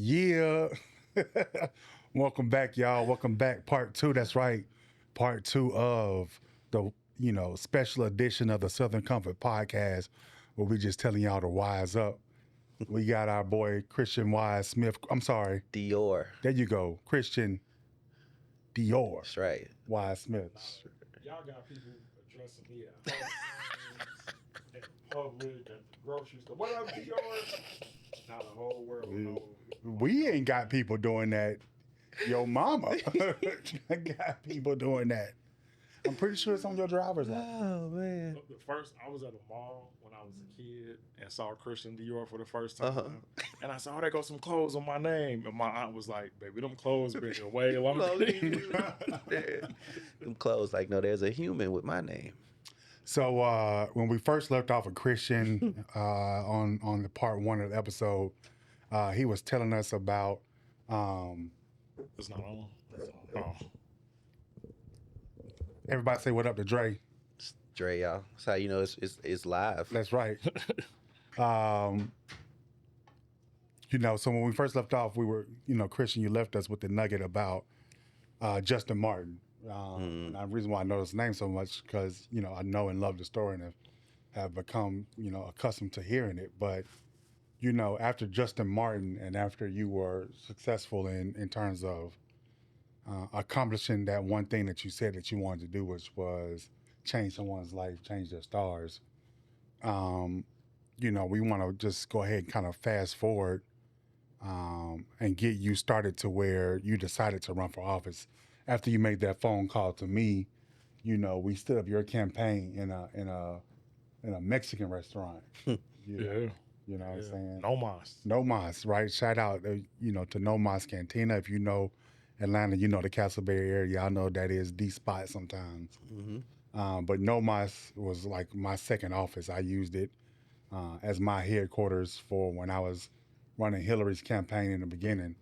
Yeah. Welcome back, y'all. Welcome back. Part two. That's right. Part two of the, special edition of the Southern Comfort Podcast, where we just telling y'all to wise up. We got our boy Christian Wise Smith. I'm sorry. Dior. There you go. Christian Dior. That's right. Wise Smith. Y'all got people addressing me at public, at the grocery store. What up, Dior? Now the whole world knows. We ain't got people doing that. Yo mama got people doing that. I'm pretty sure it's on your driver's license. Oh, man. The first, I was at a mall when I was a kid and saw Christian Dior for the first time. And I said, oh, there goes some clothes on my name. And my aunt was like, baby, them clothes been here way longer. Them clothes like, no, there's a human with my name. So when we first left off with Christian on the part one of the episode, he was telling us about... It's not on. Oh. Everybody say what up to Dre. It's Dre, y'all. That's how you know it's live. That's right. So when we first left off, we were, Christian, you left us with the nugget about Justin Martin. And the reason why I know his name so much because, I know and love the story and have become, accustomed to hearing it. But, after Justin Martin and after you were successful in terms of accomplishing that one thing that you said that you wanted to do, which was change someone's life, change their stars, we want to just go ahead and kind of fast forward and get you started to where you decided to run for office. After you made that phone call to me, we stood up your campaign in a Mexican restaurant. Yeah. You know what I'm saying? No mas. No mas, right? Shout out, to No Mas Cantina. If you know Atlanta, the Castleberry area. Y'all know that is the spot sometimes. But No Mas was like my second office. I used it as my headquarters for when I was running Hillary's campaign in the beginning.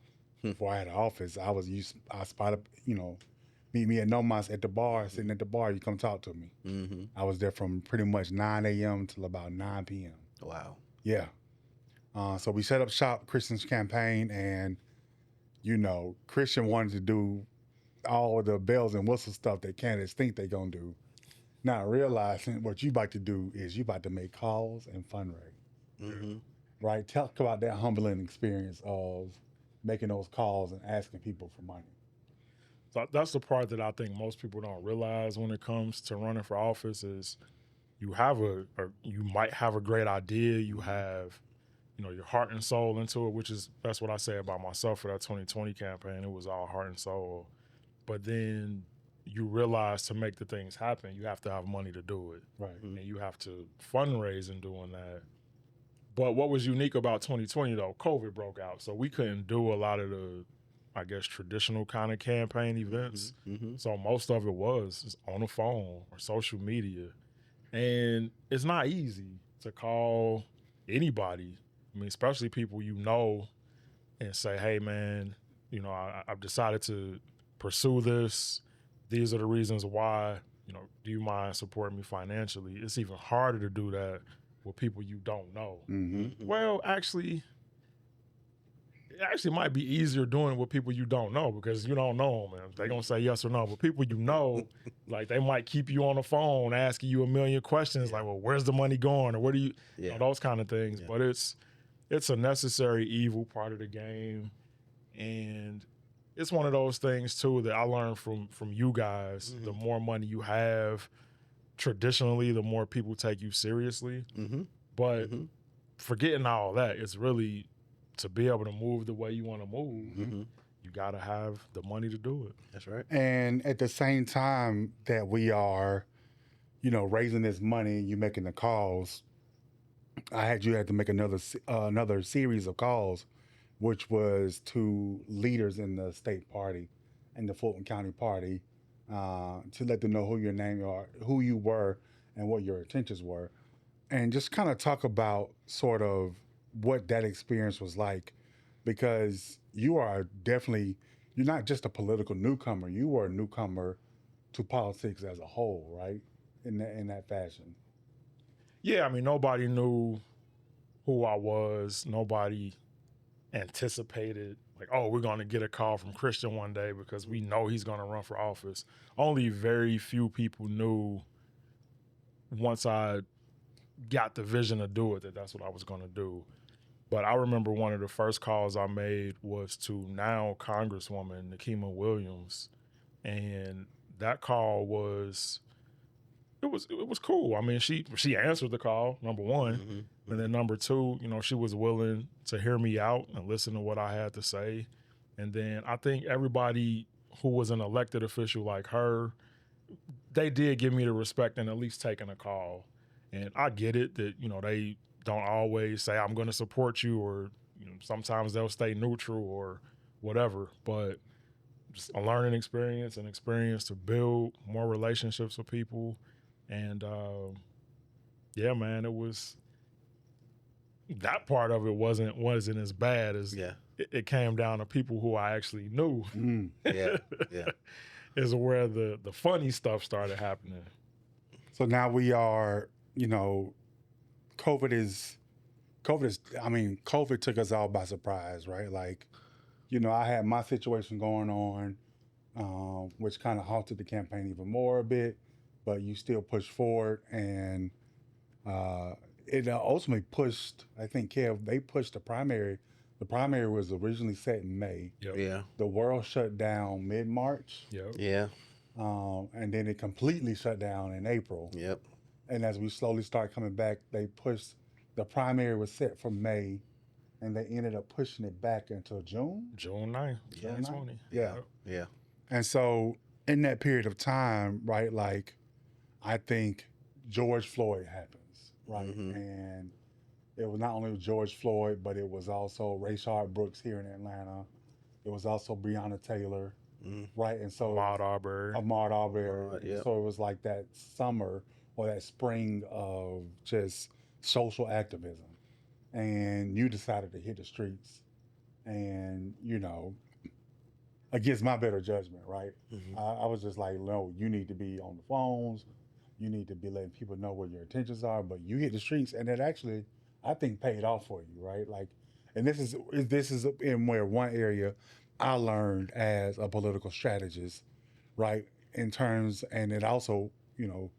Before I had an office, I spotted, meet me at No Mas at the bar, sitting at the bar, you come talk to me. I was there from pretty much 9 a.m. till about 9 p.m. Wow. Yeah. So we set up shop, Christian's campaign, and, Christian wanted to do all the bells and whistles stuff that candidates think they're going to do. Not realizing what you about to do is you about to make calls and fundraise. Right? Talk about that humbling experience of making those calls and asking people for money. So that's the part that I think most people don't realize when it comes to running for office is you might have a great idea. You have, your heart and soul into it, that's what I say about myself for that 2020 campaign. It was all heart and soul. But then you realize to make the things happen, you have to have money to do it. Right. And you have to fundraise in doing that. But what was unique about 2020, though, COVID broke out. So we couldn't do a lot of the, I guess, traditional kind of campaign events. So most of it was on the phone or social media. And it's not easy to call anybody, especially people and say, hey, man, I've decided to pursue this. These are the reasons why, do you mind supporting me financially? It's even harder to do that with people you don't know. Well, actually, it actually might be easier doing it with people you don't know because you don't know them. They're going to say yes or no. But people like they might keep you on the phone asking you a million questions like, well, where's the money going? Or where do you, those kind of things. But it's a necessary evil part of the game. And it's one of those things, too, that I learned from you guys. The more money you have, traditionally, the more people take you seriously. But forgetting all that, it's really to be able to move the way you want to move. You got to have the money to do it. That's right. And at the same time that we are, raising this money, you making the calls, you had to make another series of calls, which was to leaders in the state party and the Fulton County party to let them know who you were and what your intentions were. And just kind of talk about sort of what that experience was like, because you're not just a political newcomer, you were a newcomer to politics as a whole, right? In that fashion. Yeah, nobody knew who I was. Nobody anticipated, like, oh, we're going to get a call from Christian one day because we know he's going to run for office. Only very few people knew once I got the vision to do it that that's what I was going to do. But I remember one of the first calls I made was to now Congresswoman Nikema Williams, and that call was cool. I mean, she answered the call, number one, and then number two, you know, she was willing to hear me out and listen to what I had to say. And then I think everybody who was an elected official like her, they did give me the respect and at least taking a call. And I get it that, you know, they don't always say, I'm going to support you, or, you know, sometimes they'll stay neutral or whatever. But just a learning experience, an experience to build more relationships with people. And yeah, man, it was, that part of it wasn't as bad as it came down to people who I actually knew. Yeah. Is where the funny stuff started happening. So now we are, you know, COVID took us all by surprise, right? Like, you know, I had my situation going on, which kind of halted the campaign even more a bit, but you still pushed forward, and it ultimately pushed, I think, Kev, they pushed the primary. The primary was originally set in May. Yep. Yeah. The world shut down mid-March. Yep. Yeah. And then it completely shut down in April. Yep. And as we slowly start coming back, they pushed, the primary was set for May, and they ended up pushing it back until June? June 9th, 2020. Yeah. Yeah. And so in that period of time, right, like, I think George Floyd happens, right? And it was not only George Floyd, but it was also Rayshard Brooks here in Atlanta. It was also Breonna Taylor, right? And so Ahmaud Arbery. Yeah. So it was like that summer or that spring of just social activism. And you decided to hit the streets, and, you know, against my better judgment, right? I was just like, no, you need to be on the phones. You need to be letting people know what your intentions are, but you hit the streets, and it actually, I think, paid off for you, right? Like, and this is in where one area I learned as a political strategist, right? In terms, and it also, you know,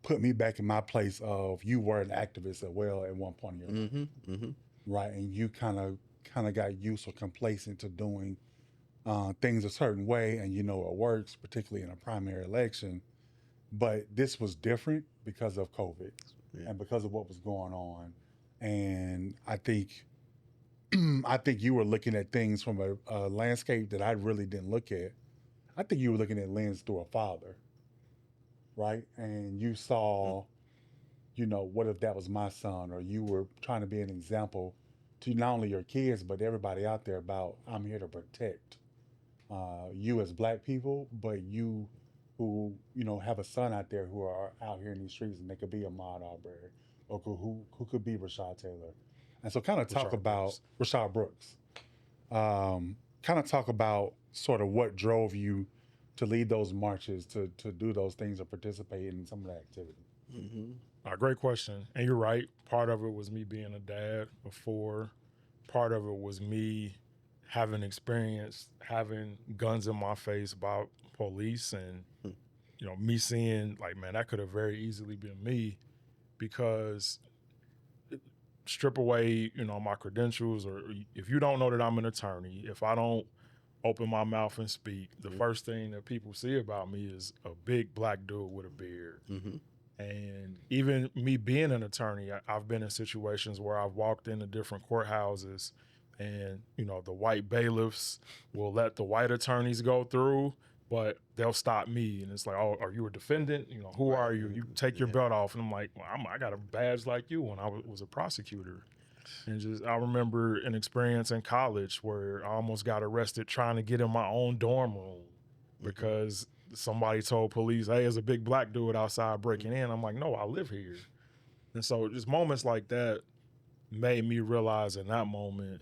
put me back in my place of, you were an activist as well at one point in your life, right? And you kind of got used or complacent to doing things a certain way, and you know it works, particularly in a primary election. But this was different because of COVID and because of what was going on. And I think you were looking at things from a landscape that I really didn't look at. I think you were looking at lens through a father, right? And you saw, you know, what if that was my son? Or you were trying to be an example to not only your kids, but everybody out there about, I'm here to protect you as Black people, but you who, you know, have a son out there who are out here in these streets, and they could be Ahmaud Arbery, or who could be Rayshard Taylor. And so kind of talk about Rayshard Brooks. Kind of talk about sort of what drove you to lead those marches, to do those things, or participate in some of that activity. Great question. And you're right. Part of it was me being a dad before. Part of it was me having experience, having guns in my face about police, and, you know, me seeing, like, man, that could have very easily been me, because strip away, you know, my credentials, or if you don't know that I'm an attorney, if I don't open my mouth and speak, the first thing that people see about me is a big Black dude with a beard. And even me being an attorney, I've been in situations where I've walked into different courthouses, and, you know, the white bailiffs will let the white attorneys go through, but they'll stop me. And it's like, oh, are you a defendant? You know, who are you? You take your belt off. And I'm like, well, I got a badge like you when I was a prosecutor. And just, I remember an experience in college where I almost got arrested trying to get in my own dorm room because somebody told police, hey, there's a big Black dude outside breaking in. I'm like, no, I live here. And so just moments like that made me realize in that moment,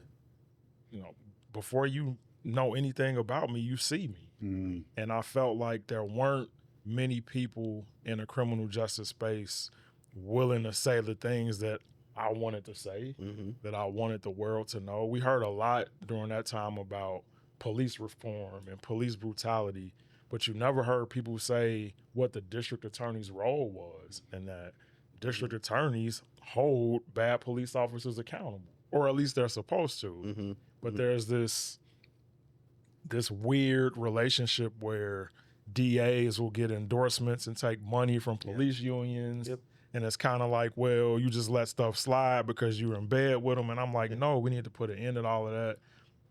you know, before you know anything about me, you see me. And I felt like there weren't many people in a criminal justice space willing to say the things that I wanted to say, that I wanted the world to know. We heard a lot during that time about police reform and police brutality, but you never heard people say what the district attorney's role was, and that district attorneys hold bad police officers accountable, or at least they're supposed to. But there's this weird relationship where DAs will get endorsements and take money from police unions. And it's kind of like, well, you just let stuff slide because you're in bed with them. And I'm like, no, we need to put an end to all of that.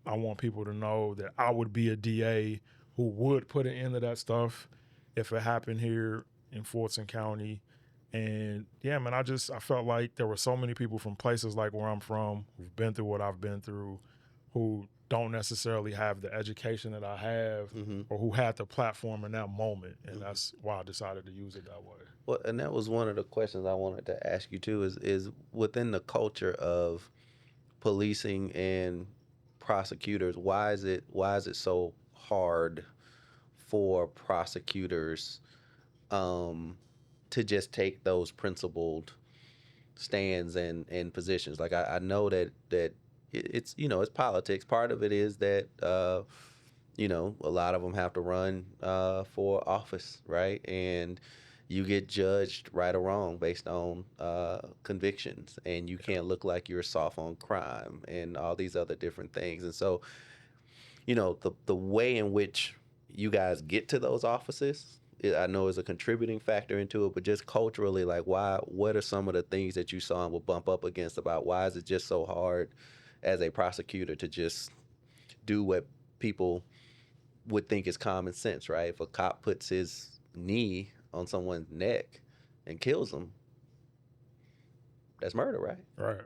I want people to know that I would be a DA who would put an end to that stuff if it happened here in Fulton County. And yeah, man, I felt like there were so many people from places like where I'm from who've been through what I've been through, who don't necessarily have the education that I have, or who had the platform in that moment. And that's why I decided to use it that way. Well, and that was one of the questions I wanted to ask you too, is within the culture of policing and prosecutors, why is it so hard for prosecutors to just take those principled stands and positions? Like I know that it's it's politics. Part of it is that a lot of them have to run for office, right? And you get judged right or wrong based on convictions, and you can't look like you're soft on crime and all these other different things. And so, the way in which you guys get to those offices, I know is a contributing factor into it, but just culturally, like what are some of the things that you saw and would bump up against about why is it just so hard as a prosecutor to just do what people would think is common sense, right? If a cop puts his knee on someone's neck and kills them, that's murder, right? Right.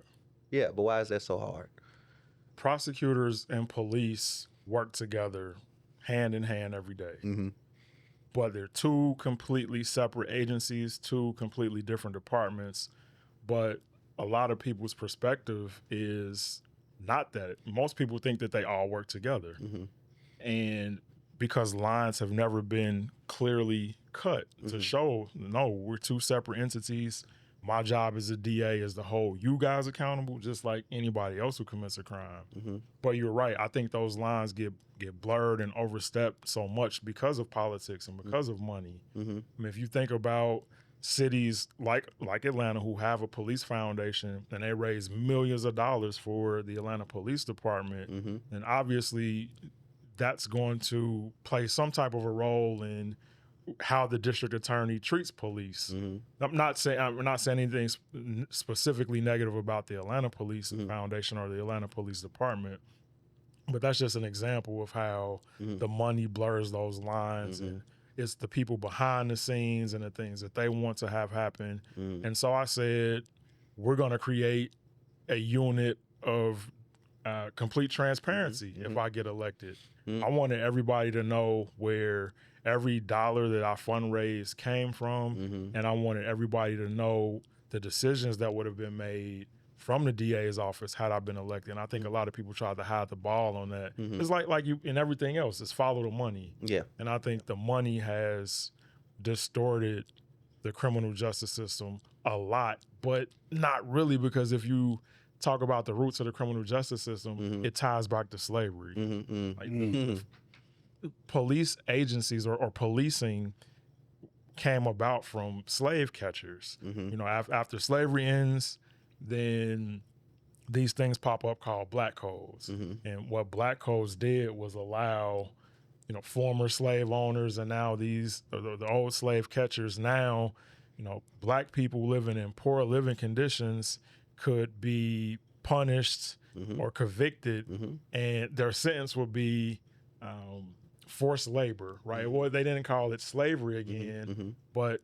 Yeah, but why is that so hard? Prosecutors and police work together hand in hand every day. But they're two completely separate agencies, two completely different departments. But a lot of people's perspective is not that. Most people think that they all work together. And because lines have never been clearly cut to show, no, we're two separate entities. My job as a DA is to hold you guys accountable, just like anybody else who commits a crime. But you're right. I think those lines get blurred and overstepped so much because of politics and because of money. I mean, if you think about cities like Atlanta who have a police foundation and they raise millions of dollars for the Atlanta Police Department, and obviously that's going to play some type of a role in how the district attorney treats police. I'm not saying anything specifically negative about the Atlanta Police Foundation or the Atlanta Police Department, but that's just an example of how the money blurs those lines, and it's the people behind the scenes and the things that they want to have happen. And so I said, we're going to create a unit of complete transparency if I get elected. I wanted everybody to know where every dollar that I fundraised came from, and I wanted everybody to know the decisions that would have been made from the DA's office had I been elected. And I think a lot of people tried to hide the ball on that. It's like you in everything else, it's follow the money. Yeah. And I think the money has distorted the criminal justice system a lot, but not really, because if you talk about the roots of the criminal justice system, it ties back to slavery. Police agencies or policing came about from slave catchers. After slavery ends, then these things pop up called black codes. And what black codes did was allow, former slave owners and now the old slave catchers now, black people living in poor living conditions could be punished or convicted, and their sentence would be forced labor, right? Well, they didn't call it slavery again, but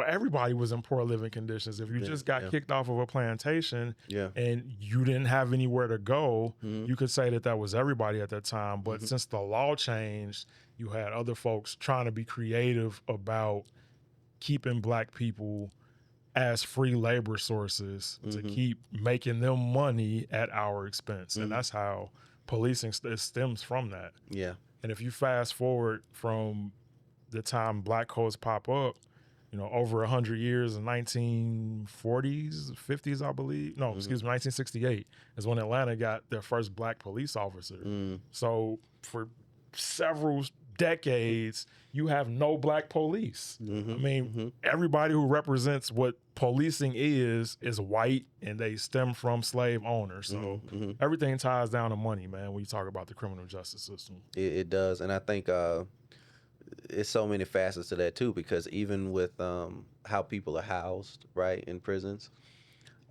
everybody was in poor living conditions. If you just got kicked off of a plantation and you didn't have anywhere to go, you could say that was everybody at that time. But since the law changed, you had other folks trying to be creative about keeping black people as free labor sources to keep making them money at our expense. And that's how policing stems from that. Yeah. And if you fast forward from the time black codes pop up, over 100 years in 1940s, 50s, I believe. No, excuse me, 1968 is when Atlanta got their first black police officer. So for several decades, you have no black police. I mean, everybody who represents what policing is white, and they stem from slave owners. So everything ties down to money, man, when you talk about the criminal justice system. It does. And I think it's so many facets to that too, because even with how people are housed, right, in prisons,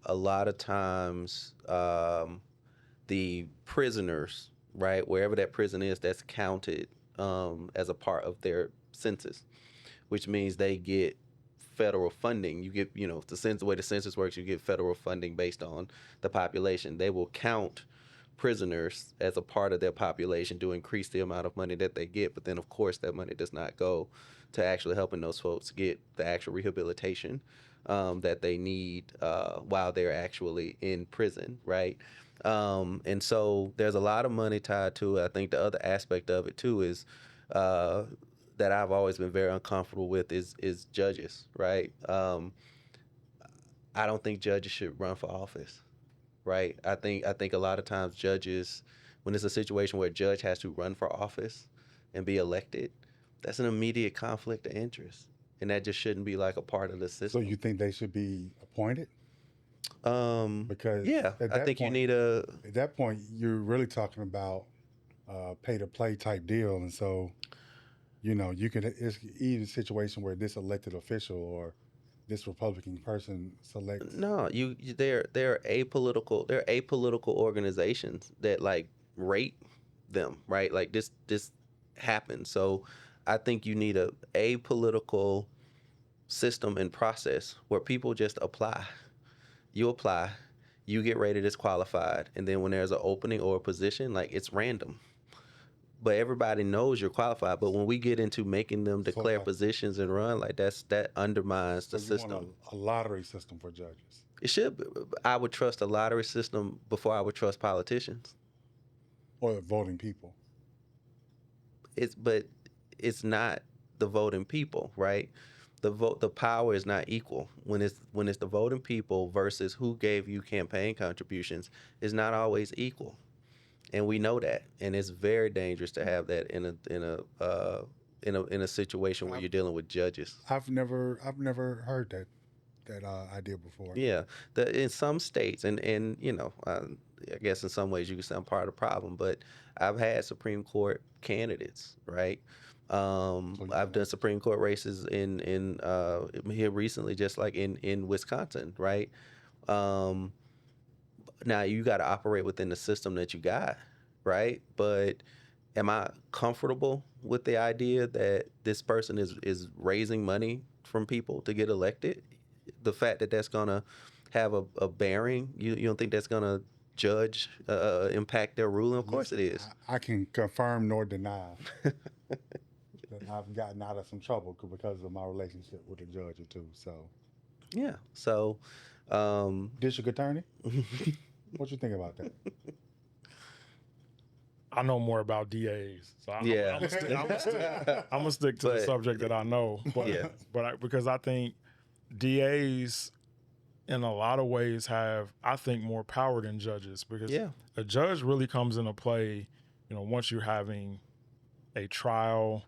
a lot of times the prisoners, right, wherever that prison is, that's counted as a part of their census, which means they get federal funding. You get, the way the census works, you get federal funding based on the population. They will count prisoners as a part of their population to increase the amount of money that they get. But then, of course, that money does not go to actually helping those folks get the actual rehabilitation that they need while they're actually in prison, right? And so there's a lot of money tied to it. I think the other aspect of it, too, is that I've always been very uncomfortable with is judges, right? I don't think judges should run for office. Right. I think a lot of times judges, when it's a situation where a judge has to run for office and be elected, that's an immediate conflict of interest, and that just shouldn't be like a part of the system. So you think they should be appointed? Because I think you need at that point you're really talking about pay to play type deal, and so you can it's even a situation where this elected official or this Republican person selects. No, they're apolitical. They're apolitical organizations that like rate them, right? Like this happens. So I think you need a apolitical system and process where people just apply. You apply, you get rated as qualified, and then when there's an opening or a position, like it's random. But everybody knows you're qualified. But when we get into making them declare positions and run, like that undermines the system. Want a lottery system for judges. It should be. I would trust a lottery system before I would trust politicians. Or voting people. But it's not the voting people, right? The power is not equal. When it's the voting people versus who gave you campaign contributions, is not always equal. And we know that, and it's very dangerous to have that in a situation where you're dealing with judges. I've never heard that idea before. Yeah, in some states, and I guess in some ways you can say I'm part of the problem, but I've had Supreme Court candidates, right? I've done Supreme Court races in here recently, just like in Wisconsin, right? Now you got to operate within the system that you got, right? But am I comfortable with the idea that this person is raising money from people to get elected? The fact that that's gonna have a bearing, you don't think that's gonna impact their ruling? Of course it is. I can confirm nor deny that I've gotten out of some trouble because of my relationship with a judge or two. So yeah. So district attorney. What you think about that? I know more about DAs, so I'm gonna stick to the subject that I know. But because I think DAs, in a lot of ways, have, I think, more power than judges, because a judge really comes into play, once you're having a trial.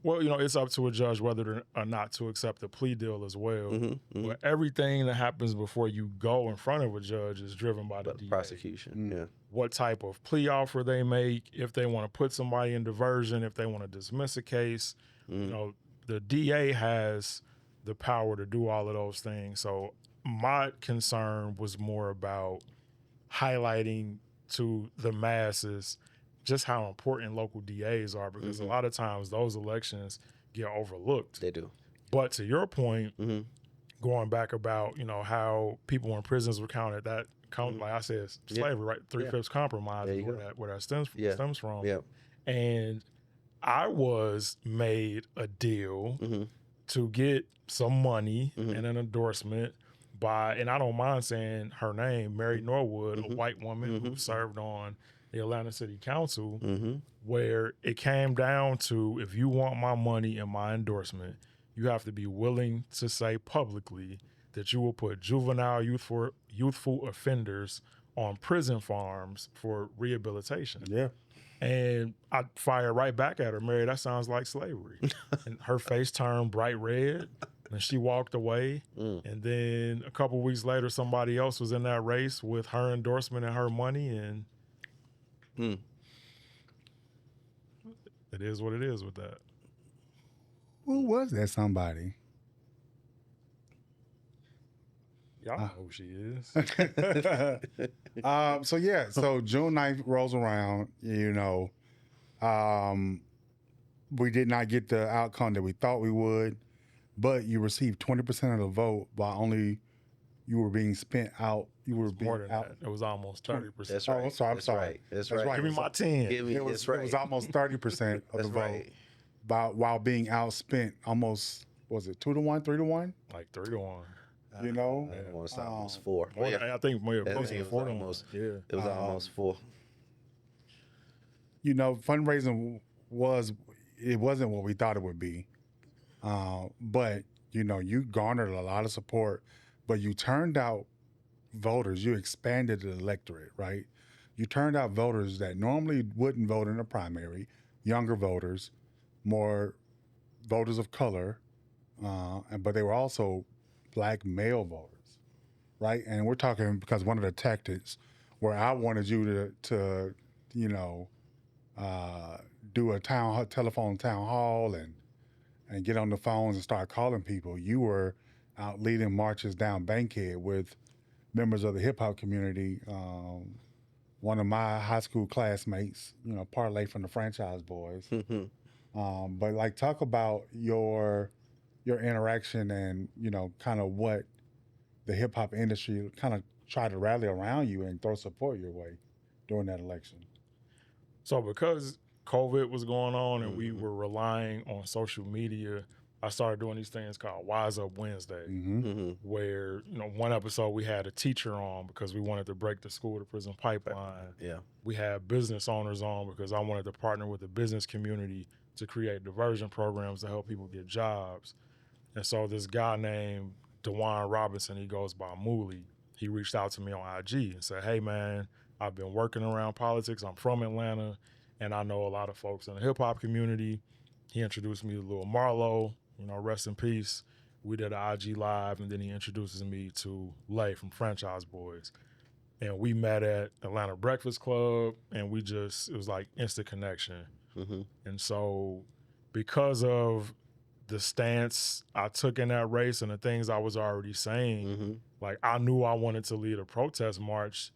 Well, it's up to a judge whether or not to accept a plea deal as well. But everything that happens before you go in front of a judge is driven by the DA. Prosecution. Yeah. What type of plea offer they make, if they want to put somebody in diversion, if they want to dismiss a case. The DA has the power to do all of those things. So my concern was more about highlighting to the masses just how important local DAs are, because a lot of times those elections get overlooked. They do. But to your point, going back about, how people in prisons were counted, that like I said, slavery, right? 3/5 compromise is where that stems from. Yeah. And I was made a deal to get some money and an endorsement by, and I don't mind saying her name, Mary Norwood, a white woman who served on the Atlanta City Council, where it came down to, if you want my money and my endorsement, you have to be willing to say publicly that you will put juvenile youthful offenders on prison farms for rehabilitation. Yeah. And I fired right back at her, Mary, that sounds like slavery. And her face turned bright red and she walked away. And then a couple weeks later, somebody else was in that race with her endorsement and her money. And it is what it is with that. Who was that somebody? Y'all know who she is. So June 9th rolls around, we did not get the outcome that we thought we would, but you received 20% of the vote while only you were being spent out. You were being More than out. that. It was almost 30%. That's right. I'm sorry. That's right. That's right. Give me my 10. It was almost 30% of the vote while being outspent. Almost, was it 2-1, 3-1? Like 3-1. Almost 4. More than, I think more close to it 4 was to 1. It was almost 4. Fundraising wasn't what we thought it would be. But, you garnered a lot of support, but you turned out voters, you expanded the electorate, right? You turned out voters that normally wouldn't vote in a primary, younger voters, more voters of color, but they were also Black male voters, right? And we're talking because one of the tactics where I wanted you to do a telephone town hall and get on the phones and start calling people. You were out leading marches down Bankhead with members of the hip hop community. One of my high school classmates, Parlay from the Franchise Boys. But talk about your interaction and, kind of what the hip hop industry kind of tried to rally around you and throw support your way during that election. So because COVID was going on and we were relying on social media, I started doing these things called Wise Up Wednesday, where, one episode we had a teacher on because we wanted to break the school to prison pipeline. Yeah. We had business owners on because I wanted to partner with the business community to create diversion programs to help people get jobs. And so this guy named DeJuan Robinson, he goes by Mooley, he reached out to me on IG and said, hey man, I've been working around politics. I'm from Atlanta and I know a lot of folks in the hip hop community. He introduced me to Lil Marlo, rest in peace. We did an IG live and then he introduces me to Lay from Franchise Boys. And we met at Atlanta Breakfast Club and it was like instant connection. And so because of the stance I took in that race and the things I was already saying, I knew I wanted to lead a protest march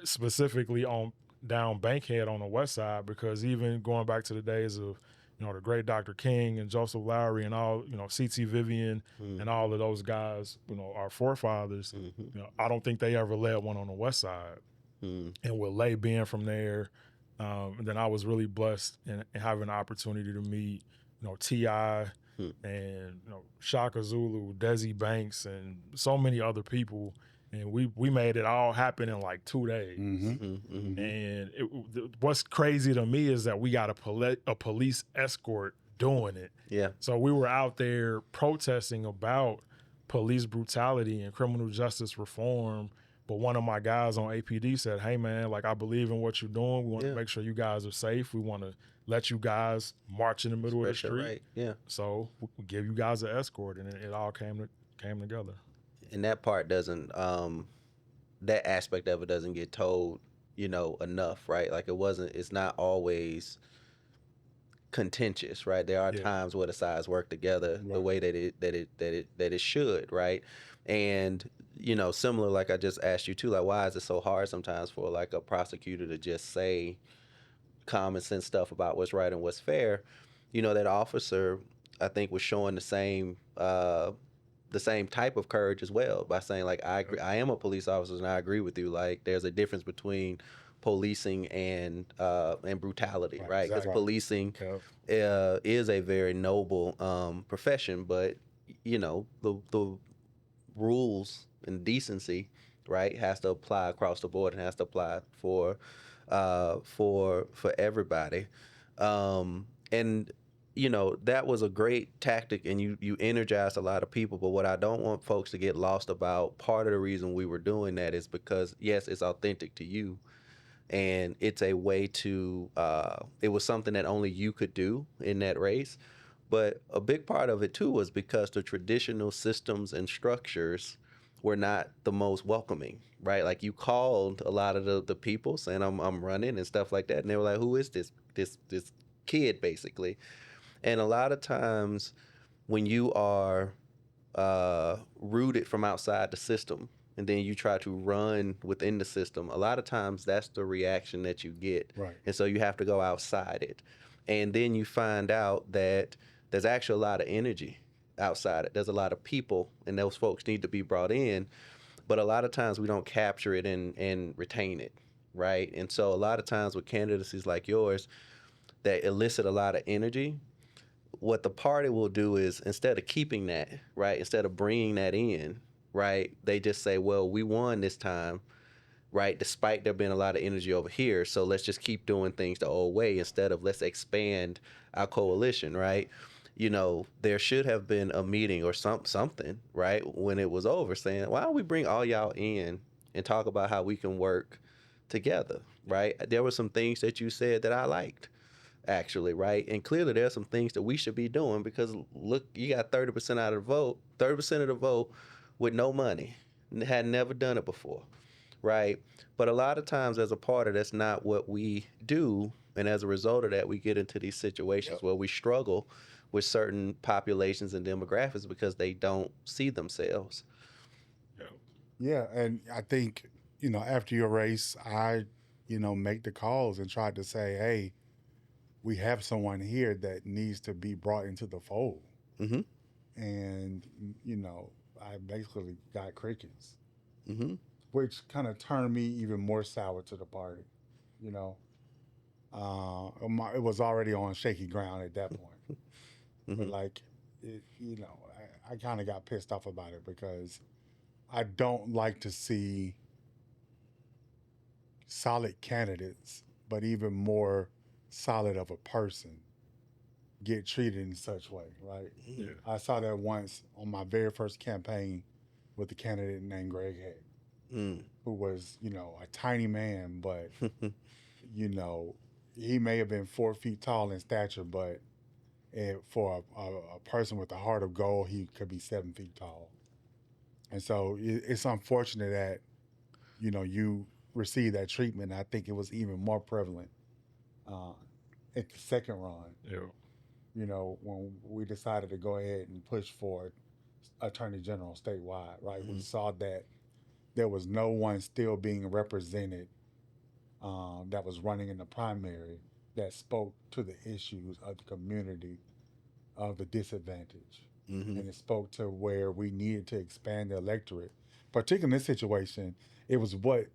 specifically on down Bankhead on the west side, because even going back to the days of, the great Dr. King and Joseph Lowry and all, C.T. Vivian and all of those guys, our forefathers, I don't think they ever led one on the west side. And with Lay being from there, and then I was really blessed in having the opportunity to meet, T.I., and Shaka Zulu, Desi Banks, and so many other people, and we made it all happen in like 2 days. And what's crazy to me is that we got a police escort doing it. Yeah. So we were out there protesting about police brutality and criminal justice reform. But one of my guys on APD said, hey man, I believe in what you're doing. We want to make sure you guys are safe. We want to let you guys march in the middle of the street. Right. Yeah. So we give you guys an escort, and it all came together. And that part doesn't, that aspect of it doesn't get told, enough, right? It's not always contentious, right? There are times where the sides work together the way that it should, right? And similar, like I just asked you too, why is it so hard sometimes for a prosecutor to just say common sense stuff about what's right and what's fair? That officer, I think, was showing the same type of courage as well by saying I agree, I am a police officer and I agree with you. There's a difference between policing and brutality, right? Because policing is a very noble profession, but the rules and decency, right, has to apply across the board and has to apply for everybody. And you know, that was a great tactic, and you energized a lot of people. But what I don't want folks to get lost about, part of the reason we were doing that is because, yes, it's authentic to you, and it's a way to, it was something that only you could do in that race. But a big part of it too was because the traditional systems and structures were not the most welcoming, right? Like, you called a lot of the people saying I'm running and stuff like that, and they were like, who is this kid, basically? And a lot of times when you are rooted from outside the system, and then you try to run within the system, a lot of times that's the reaction that you get. Right. And so you have to go outside it. And then you find out that there's actually a lot of energy outside it. There's a lot of people, and those folks need to be brought in. But a lot of times we don't capture it and retain it, right? And so a lot of times with candidacies like yours that elicit a lot of energy, what the party will do is, instead of keeping that, right, instead of bringing that in, right, they just say, well, we won this time, right, despite there being a lot of energy over here, so let's just keep doing things the old way instead of let's expand our coalition, right? You know, there should have been a meeting or something, right, when it was over, saying, why don't we bring all y'all in and talk about how we can work together, right? There were some things that you said that I liked, actually, right? And clearly there's some things that we should be doing, because look, you got 30% out of the vote, 30% of the vote with no money, had never done it before, right? But a lot of times as a party, that's not what we do. And as a result of that, we get into these situations where we struggle with certain populations and demographics because they don't see themselves. Yeah, and I think, you know, after your race, I, you know, make the calls and try to say, hey, we have someone here that needs to be brought into the fold. Mm-hmm. And, you know, I basically got crickets, Mm-hmm. which kind of turned me even more sour to the party, you know. It was already on shaky ground at that point. Mm-hmm. But, like, you know, I kind of got pissed off about it because I don't like to see solid candidates, but even more solid of a person, get treated in such way, right? Yeah. I saw that once on my very first campaign with a candidate named Greg Head, who was, you know, a tiny man, but, you know, he may have been 4 feet tall in stature, but for a person with a heart of gold, he could be 7 feet tall. And so it's unfortunate that, you know, you receive that treatment. I think it was even more prevalent at the second run. Yeah. You know, when we decided to go ahead and push for Attorney General statewide, right? Mm-hmm. We saw that there was no one still being represented that was running in the primary that spoke to the issues of the community of the disadvantaged. Mm-hmm. And it spoke to where we needed to expand the electorate. Particularly in this situation, it was what,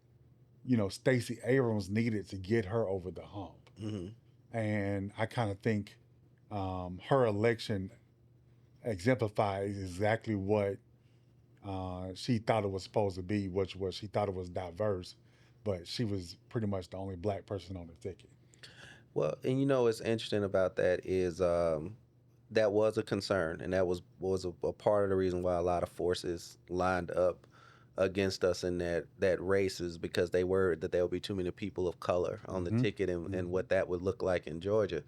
you know, Stacey Abrams needed to get her over the hump. Mm-hmm. And I kind of think her election exemplifies exactly what she thought it was supposed to be, which was she thought it was diverse, but she was pretty much the only black person on the ticket. Well, and you know what's interesting about that is that was a concern, and that was a part of the reason why a lot of forces lined up against us in that race, is because they worried that there would be too many people of color on the ticket and what that would look like in Georgia.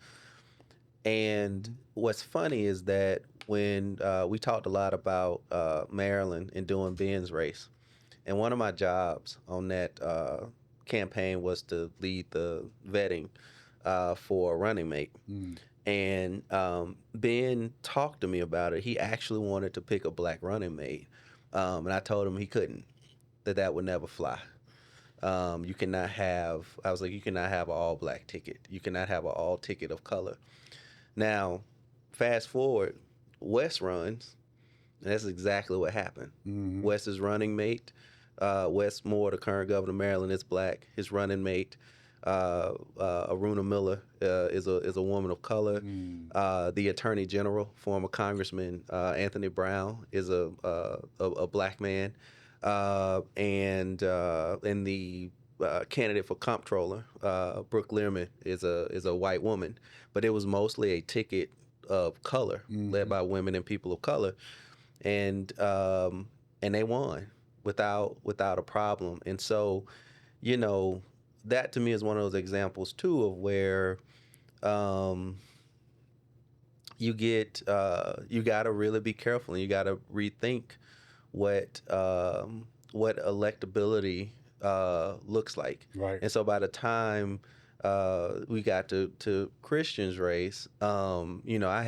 And what's funny is that when we talked a lot about Maryland and doing Ben's race, and one of my jobs on that campaign was to lead the vetting for a running mate. And Ben talked to me about it. He actually wanted to pick a black running mate. And I told him he couldn't, that would never fly. You cannot have, I was like, you cannot have an all black ticket. You cannot have an all ticket of color. Now, fast forward, Wes runs, and that's exactly what happened. Mm-hmm. Wes's running mate, Wes Moore, the current governor of Maryland, is black. His running mate, Aruna Miller, is a woman of color. The Attorney General, former Congressman Anthony Brown, is a black man, and the candidate for comptroller, Brooke Learman, is a white woman. But it was mostly a ticket of color, led by women and people of color, and they won without a problem. And so, you know, that to me is one of those examples too of where you got to really be careful, and you got to rethink what electability looks like. Right. And so by the time we got to Christian's race, you know, I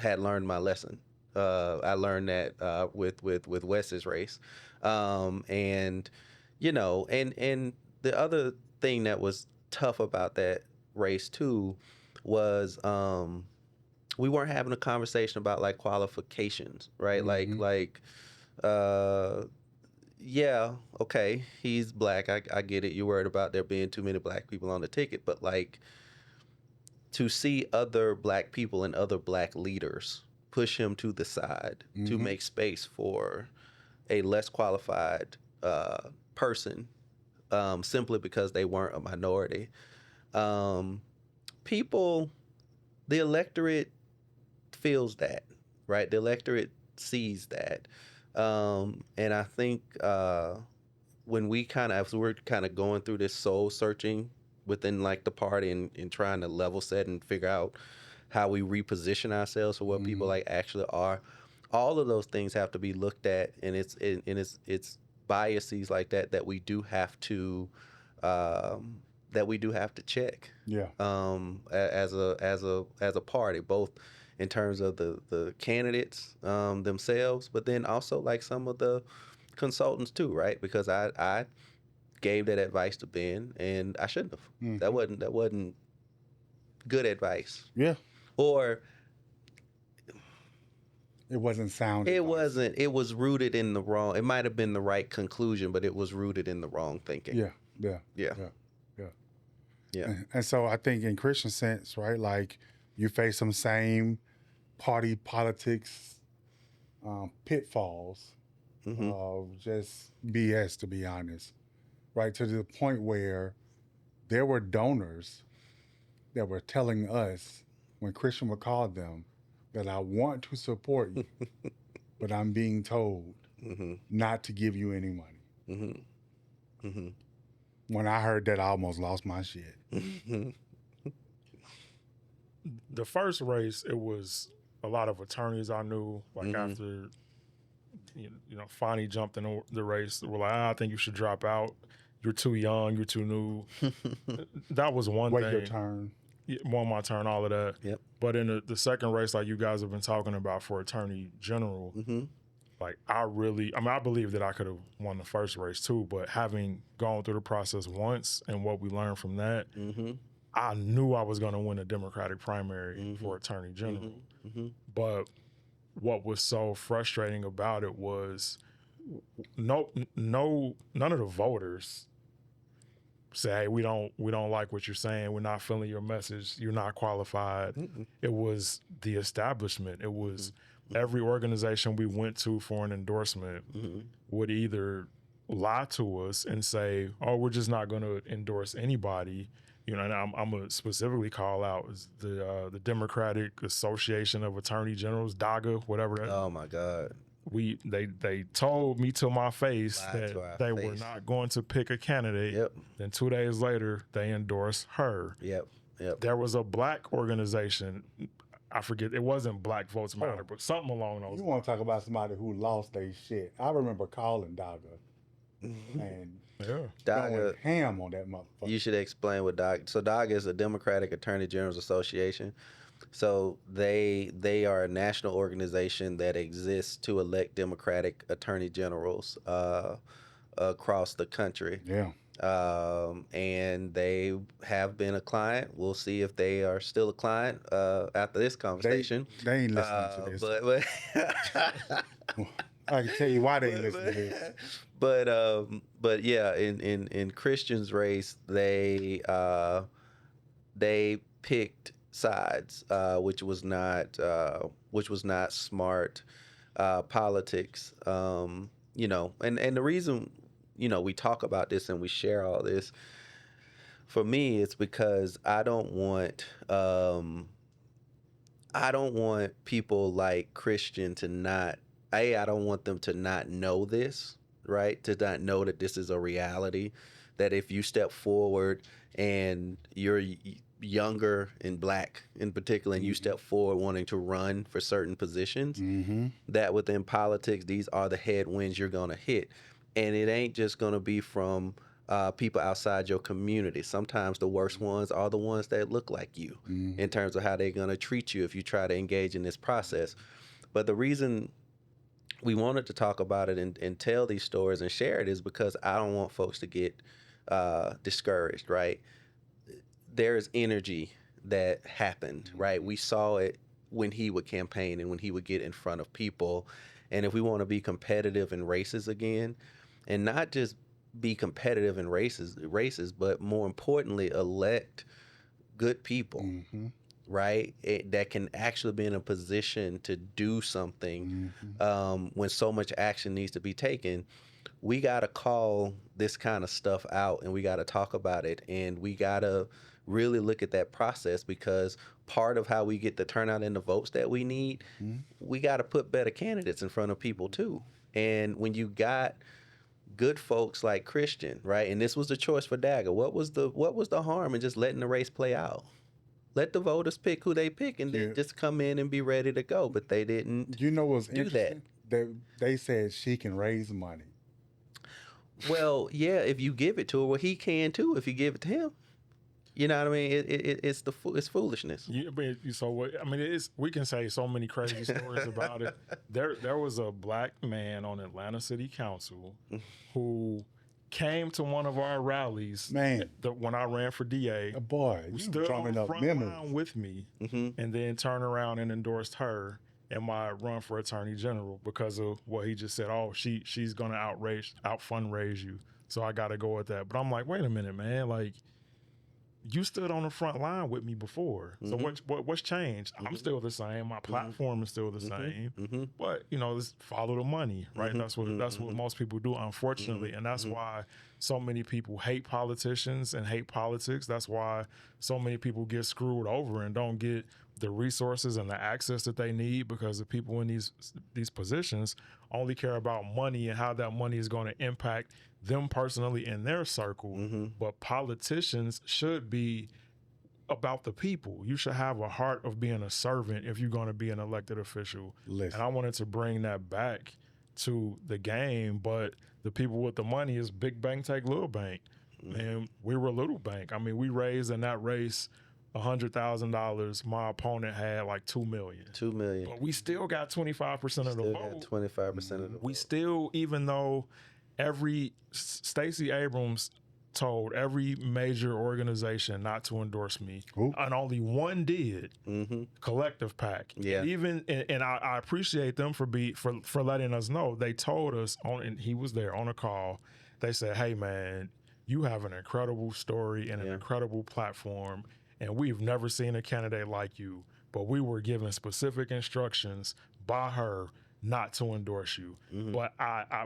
had learned my lesson. I learned that with Wes's race, and you know, and the other thing that was tough about that race too was we weren't having a conversation about like qualifications, right? Like yeah, okay, he's black. I get it. You're worried about there being too many black people on the ticket, but like to see other black people and other black leaders push him to the side to make space for a less qualified person simply because they weren't a minority. People, the electorate feels that, right? The electorate sees that. And I think when we're kind of going through this soul searching within like the party and trying to level set and figure out how we reposition ourselves for what people like actually are, all of those things have to be looked at, and it's biases like that we do have to check. Yeah. As a party, both in terms of the candidates themselves, but then also like some of the consultants too, right? Because I gave that advice to Ben, and I shouldn't have. That wasn't good advice. Yeah. Or it wasn't sound. It advice. wasn't. It was rooted in the wrong. It might have been the right conclusion, but it was rooted in the wrong thinking. Yeah. Yeah. And so I think in Christian sense, right, like you face some same party politics pitfalls of just BS, to be honest, right, to the point where there were donors that were telling us when Christian would call them that I want to support you, but I'm being told not to give you any money. When I heard that, I almost lost my shit. The first race, it was a lot of attorneys I knew. Like after, you know, Fonnie jumped in the race, they were like, I think you should drop out. You're too young. You're too new. That was one thing. Wait your turn. Won my turn, all of that. Yep. But in the second race, like you guys have been talking about for Attorney General, like I believe that I could have won the first race too, but having gone through the process once and what we learned from that, I knew I was going to win a Democratic primary for Attorney General. But what was so frustrating about it was none of the voters say, hey, we don't like what you're saying. We're not feeling your message. You're not qualified. It was the establishment. It was every organization we went to for an endorsement would either lie to us and say, oh, we're just not going to endorse anybody. You know, and I'm going to specifically call out the Democratic Association of Attorney Generals, DAGA, whatever that. Oh my God. They told me to my face that they were not going to pick a candidate. Yep. Then 2 days later, they endorsed her. Yep. There was a black organization. I forget, it wasn't Black Votes Matter, but something along those lines. You want to talk about somebody who lost their shit. I remember calling Daga and going ham on that motherfucker. You should explain what DAGA. So DAGA is the Democratic Attorney Generals Association. So they are a national organization that exists to elect Democratic Attorney Generals across the country. Yeah. And they have been a client. We'll see if they are still a client after this conversation. They ain't listening to this. But I can tell you why they ain't listening to this. But yeah, in Christian's race, they picked sides, which was not smart politics. You know, and the reason, you know, we talk about this and we share all this, for me, it's because I don't want I don't want people like Christian to not, I don't want them to not know this, right? To not know that this is a reality, that if you step forward and you're younger and black in particular, and you step forward wanting to run for certain positions, that within politics, these are the headwinds you're going to hit. And it ain't just going to be from people outside your community. Sometimes the worst ones are the ones that look like you in terms of how they're going to treat you if you try to engage in this process. But the reason we wanted to talk about it and tell these stories and share it is because I don't want folks to get discouraged, right? There is energy that happened, right? We saw it when he would campaign and when he would get in front of people. And if we want to be competitive in races again, and not just be competitive in races, but more importantly, elect good people, right? That can actually be in a position to do something when so much action needs to be taken. We got to call this kind of stuff out, and we got to talk about it, and we got to really look at that process, because part of how we get the turnout and the votes that we need, we got to put better candidates in front of people too. And when you got good folks like Christian, right? And this was the choice for Dagger. What was the harm in just letting the race play out? Let the voters pick who they pick, and then just come in and be ready to go. But they didn't. You know what's do interesting? They said she can raise money. Well, yeah, if you give it to her, well, he can too if you give it to him. You know what I mean? It's foolishness. So what? I mean, we can say so many crazy stories about it. There was a black man on Atlanta City Council who came to one of our rallies. Man, when I ran for DA, a boy, who you stood on drumming the up front memories line with me, and then turned around and endorsed her in my run for Attorney General because of what he just said. Oh, she's gonna out fundraise you, so I got to go with that. But I'm like, wait a minute, man, like. You stood on the front line with me before. So what's changed? I'm still the same. My platform is still the same. But let's follow the money, right? That's what most people do, unfortunately. And that's why so many people hate politicians and hate politics. That's why so many people get screwed over and don't get the resources and the access that they need, because the people in these positions only care about money and how that money is going to impact them personally in their circle. But politicians should be about the people. You should have a heart of being a servant if you're going to be an elected official. And I wanted to bring that back to the game, but the people with the money is big bank take little bank. And we were little bank. I mean, we raised in that race $100,000. My opponent had like $2 million. $2 million. But we still got 25% of the vote. 25% of the vote. We still, even though Stacey Abrams told every major organization not to endorse me, and only one did, Collective PAC. Yeah. And I appreciate them for letting us know. They told us and he was there on a call. They said, "Hey man, you have an incredible story and an incredible platform, and we've never seen a candidate like you. But we were given specific instructions by her not to endorse you." But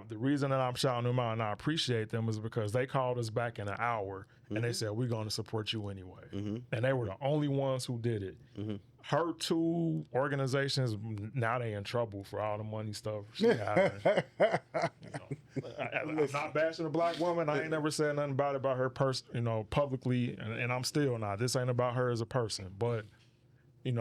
the reason that I'm shouting them out and I appreciate them is because they called us back in an hour and they said, "We're going to support you anyway." And they were the only ones who did it. Her two organizations, now they in trouble for all the money stuff she having. I'm not bashing a black woman. I ain't never said nothing about her publicly, and I'm still not. This ain't about her as a person, but we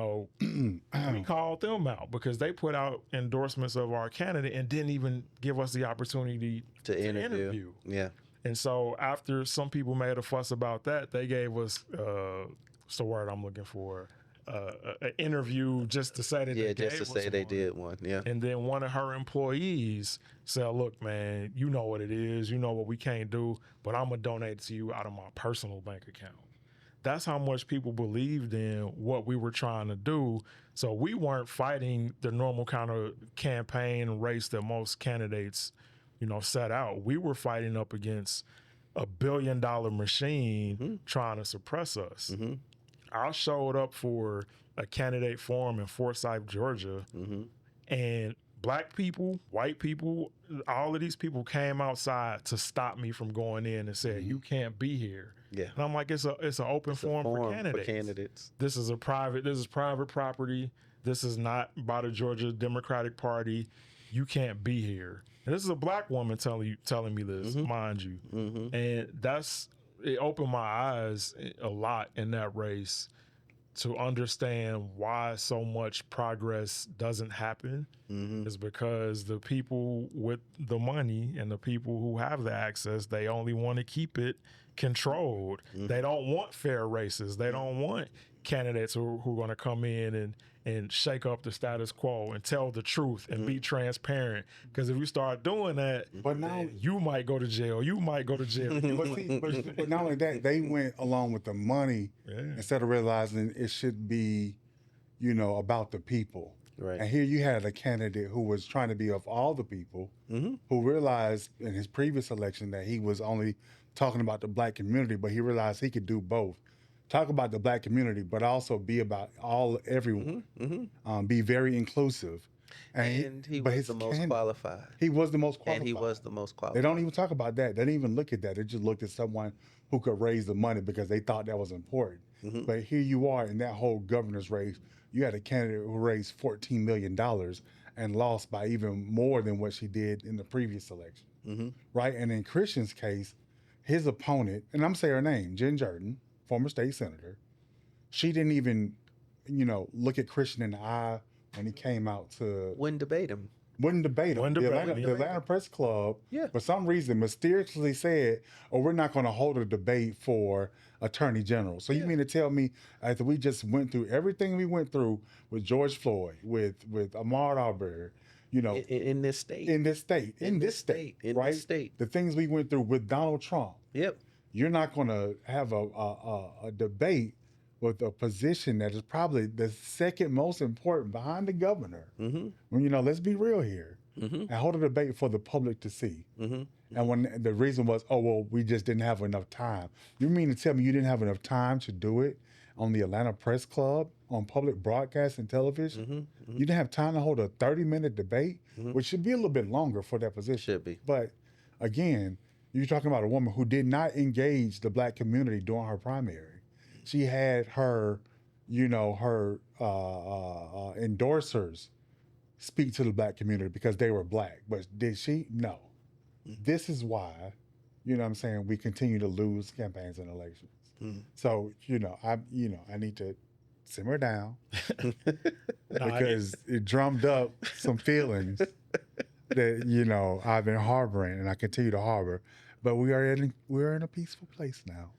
called them out because they put out endorsements of our candidate and didn't even give us the opportunity to interview. Yeah. And so after some people made a fuss about that, they gave us, what's the word I'm looking for? An interview just to say that they just to say they did one. Yeah. And then one of her employees said, "Look, man, you know what it is. You know what we can't do, but I'm going to donate to you out of my personal bank account." That's how much people believed in what we were trying to do. So we weren't fighting the normal kind of campaign race that most candidates, set out. We were fighting up against a $1 billion machine trying to suppress us. I showed up for a candidate forum in Forsyth, Georgia, and black people, white people, all of these people came outside to stop me from going in and said, "You can't be here." Yeah. And I'm like, it's an open forum for candidates. candidates. This is private property. This is not by the Georgia Democratic Party. You can't be here. And this is a black woman telling me this, mind you. And it opened my eyes a lot in that race to understand why so much progress doesn't happen. Is because the people with the money and the people who have the access, they only want to keep it controlled. They don't want fair races. They don't want candidates who are going to come in and shake up the status quo and tell the truth and be transparent. Because if you start doing that, but now you might go to jail. You might go to jail. but not only that, they went along with the money instead of realizing it should be, about the people. Right. And here you had a candidate who was trying to be of all the people, who realized in his previous election that he was only talking about the black community, but he realized he could do both. Talk about the black community, but also be about everyone. Be very inclusive. And he was the most qualified. He was the most qualified. And he was the most qualified. They don't even talk about that. They didn't even look at that. They just looked at someone who could raise the money because they thought that was important. But here you are in that whole governor's race. You had a candidate who raised $14 million and lost by even more than what she did in the previous election. Right? And in Christian's case, his opponent, and I'm saying her name, Jen Jordan, former state senator, she didn't even, look at Christian in the eye when he came out to... Wouldn't debate him. The Atlanta Press Club, for some reason, mysteriously said, we're not going to hold a debate for attorney general. So you mean to tell me after we just went through everything we went through with George Floyd, with Ahmaud Arbery, in this state, the things we went through with Donald Trump. You're not going to have a debate with a position that is probably the second most important behind the governor. When, let's be real here, and hold a debate for the public to see. And when the reason was, we just didn't have enough time. You mean to tell me you didn't have enough time to do it on the Atlanta Press Club, on public broadcast and television? You didn't have time to hold a 30-minute debate, which should be a little bit longer for that position. Should be. But again, you're talking about a woman who did not engage the black community during her primary. She had her, her endorsers speak to the black community because they were black. But did she? No. This is why, we continue to lose campaigns and elections. So, I need to simmer down because it drummed up some feelings that, I've been harboring and I continue to harbor. But we're in a peaceful place now.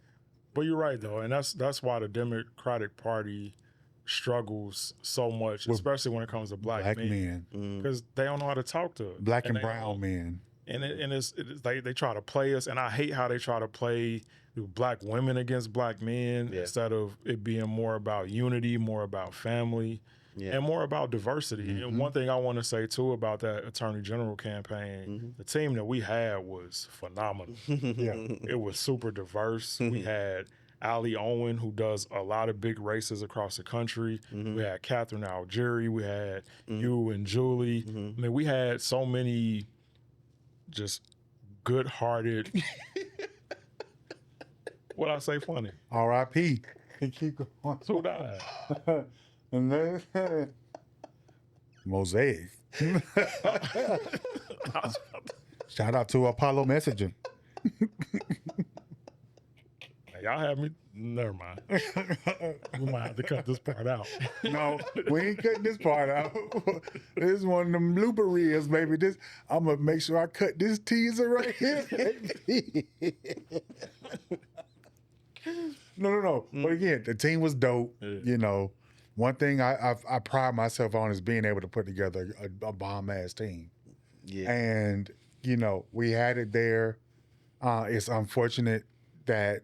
But you're right, though, and that's why the Democratic Party struggles so much, especially when it comes to black men, because they don't know how to talk to us. Black and brown men. And it's they try to play us, and I hate how they try to play black women against black men instead of it being more about unity, more about family, and more about diversity. And one thing I want to say, too, about that Attorney General campaign, the team that we had was phenomenal. It was super diverse. We had Ali Owen, who does a lot of big races across the country. We had Catherine Algieri. We had you and Julie. I mean, we had so many just good-hearted... What'd I say funny? R.I.P. Keep going. Who died? And then Mosaic. Shout out to Apollo Messaging. Y'all have me. Never mind. We might have to cut this part out. No, we ain't cutting this part out. This is one of them blooper reels, baby. I'm gonna make sure I cut this teaser right here, baby. No. But again, the team was dope. One thing I pride myself on is being able to put together a bomb-ass team. And, we had it there. It's unfortunate that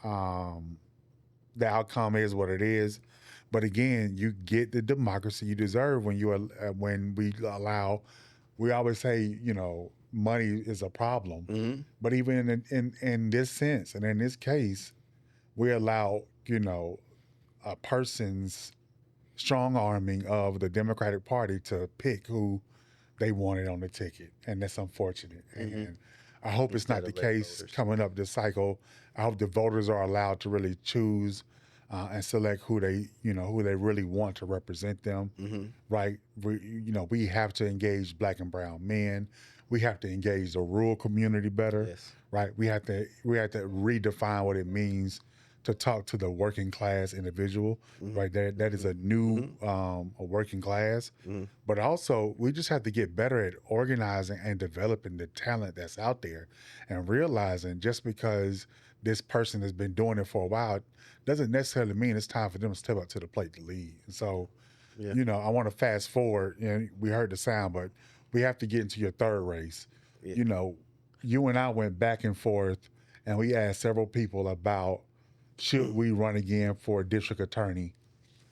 the outcome is what it is. But again, you get the democracy you deserve when we allow, we always say, money is a problem. But even in this sense and in this case, we allow, a person's strong arming of the Democratic Party to pick who they wanted on the ticket. And that's unfortunate. And I hope it's not the case coming up this cycle. I hope the voters are allowed to really choose and select who they really want to represent them. Right? We have to engage Black and brown men. We have to engage the rural community better. Yes. Right? We have to redefine what it means to talk to the working class individual. Right? That is a new a working class. But also, we just have to get better at organizing and developing the talent that's out there, and realizing just because this person has been doing it for a while doesn't necessarily mean it's time for them to step up to the plate to lead. And so, I want to fast forward. We heard the sound, but we have to get into your third race. Yeah. You and I went back and forth, and we asked several people about should we run again for district attorney,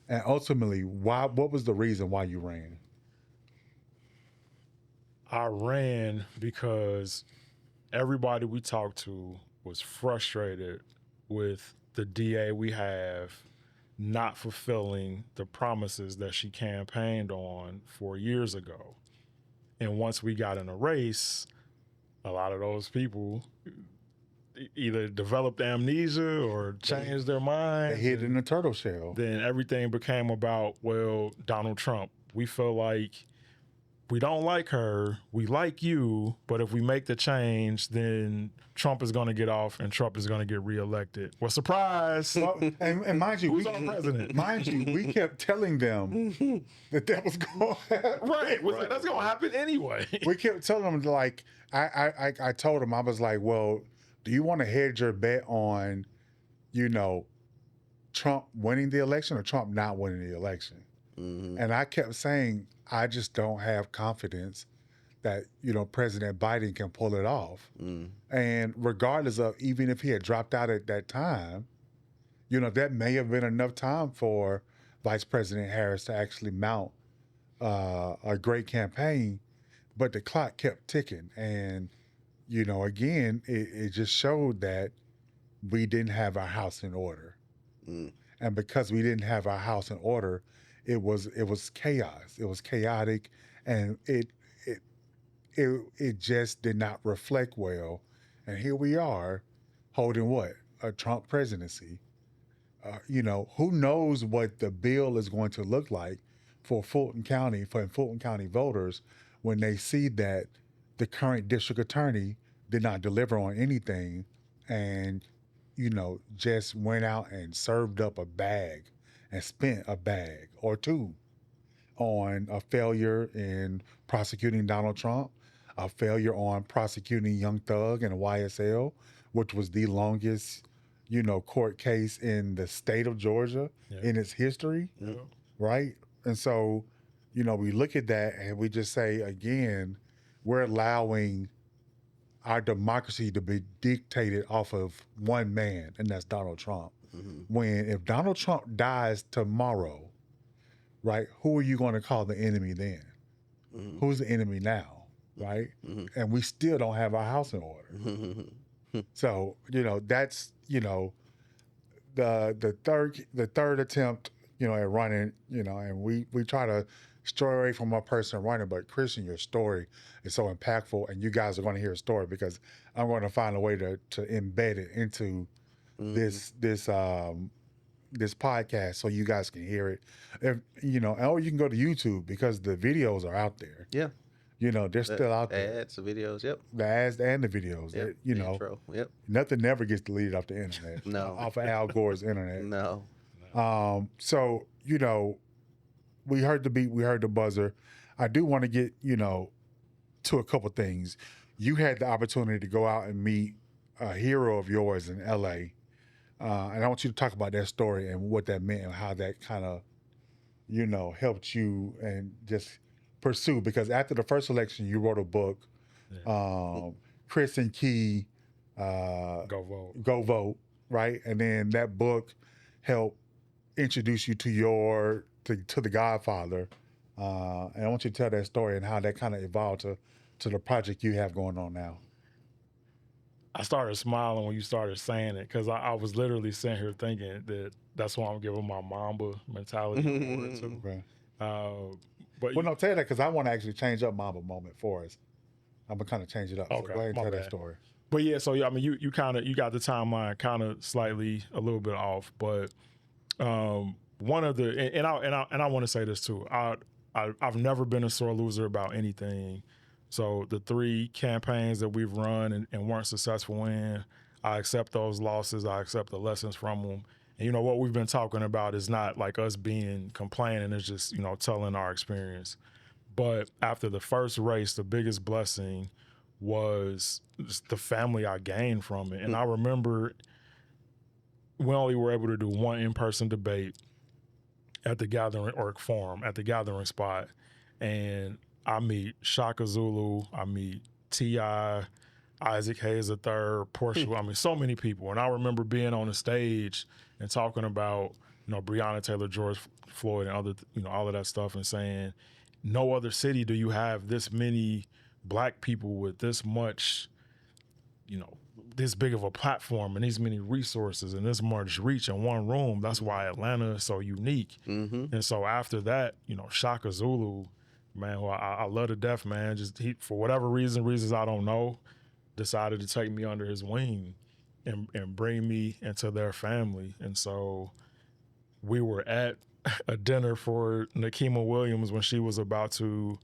and ultimately, what was the reason why you ran? I ran because everybody we talked to was frustrated with the DA we have not fulfilling the promises that she campaigned on 4 years ago. And once we got in a race, a lot of those people either developed amnesia or changed their minds. They hid in a turtle shell. Then everything became about, well, Donald Trump. We feel like we don't like her, we like you, but if we make the change, then Trump is going to get off and Trump is going to get reelected. Well, surprise! Well, and mind you, who's our president? Mind you, we kept telling them that was going to happen. Right, like, that's going to happen anyway. We kept telling them, like, I told them, I was like, well, do you want to hedge your bet on, Trump winning the election or Trump not winning the election? And I kept saying, I just don't have confidence that, President Biden can pull it off. And regardless of, even if he had dropped out at that time, that may have been enough time for Vice President Harris to actually mount a great campaign. But the clock kept ticking. And, again, it just showed that we didn't have our house in order. And because we didn't have our house in order, it was chaos. It was chaotic, and it just did not reflect well. And here we are, holding what? A Trump presidency. Who knows what the bill is going to look like for Fulton County voters when they see that the current district attorney did not deliver on anything, and just went out and served up a bag and spent a bag or two on a failure in prosecuting Donald Trump, a failure on prosecuting Young Thug and YSL, which was the longest, court case in the state of Georgia in its history, right? And so, we look at that and we just say, again, we're allowing our democracy to be dictated off of one man, and that's Donald Trump. When if Donald Trump dies tomorrow, right, who are you going to call the enemy then? Who's the enemy now, right? And we still don't have our house in order. So, that's, the third attempt, at running, and we try to stray away from our person running, but Christian, your story is so impactful, and you guys are going to hear a story because I'm going to find a way to embed it into this podcast so you guys can hear it. Or you can go to YouTube because the videos are out there. Yeah. They're still out there. Ads, the videos, yep. The ads and the videos. Yep. The intro, yep. Nothing never gets deleted off the internet. No. Off of Al Gore's internet. No. So, we heard the beat, we heard the buzzer. I do want to get, to a couple things. You had the opportunity to go out and meet a hero of yours in LA. And I want you to talk about that story and what that meant and how that kind of, helped you and just pursue. Because after the first election, you wrote a book, Chris and Key, Go Vote, right? And then that book helped introduce you to the Godfather. And I want you to tell that story and how that kind of evolved to the project you have going on now. I started smiling when you started saying it because I was literally sitting here thinking that's why I'm giving my Mamba mentality award to. Right. But no, tell that because I want to actually change up Mamba moment for us. I'm gonna kind of change it up. Okay, so go ahead and my tell that bad. story. But yeah, so I mean, you got the timeline kind of slightly a little bit off, but one of the and I want to say this too. I've never been a sore loser about anything. So the 3 campaigns that we've run and weren't successful in, I accept those losses. I accept the lessons from them. And you know what we've been talking about is not like us being complaining. It's just telling our experience. But after the first race, the biggest blessing was just the family I gained from it. And I remember we only were able to do one in-person debate at the gathering or forum at the gathering spot. And I meet Shaka Zulu, I meet T.I., Isaac Hayes III, Portia. I mean, so many people. And I remember being on the stage and talking about, Breonna Taylor, George Floyd, and other, all of that stuff, and saying, no other city do you have this many Black people with this much, this big of a platform and these many resources and this much reach in one room. That's why Atlanta is so unique. Mm-hmm. And so after that, Shaka Zulu, man, who I love to death, man, just he, for whatever reasons I don't know, decided to take me under his wing and bring me into their family. And so we were at a dinner for Nakima Williams when she was about to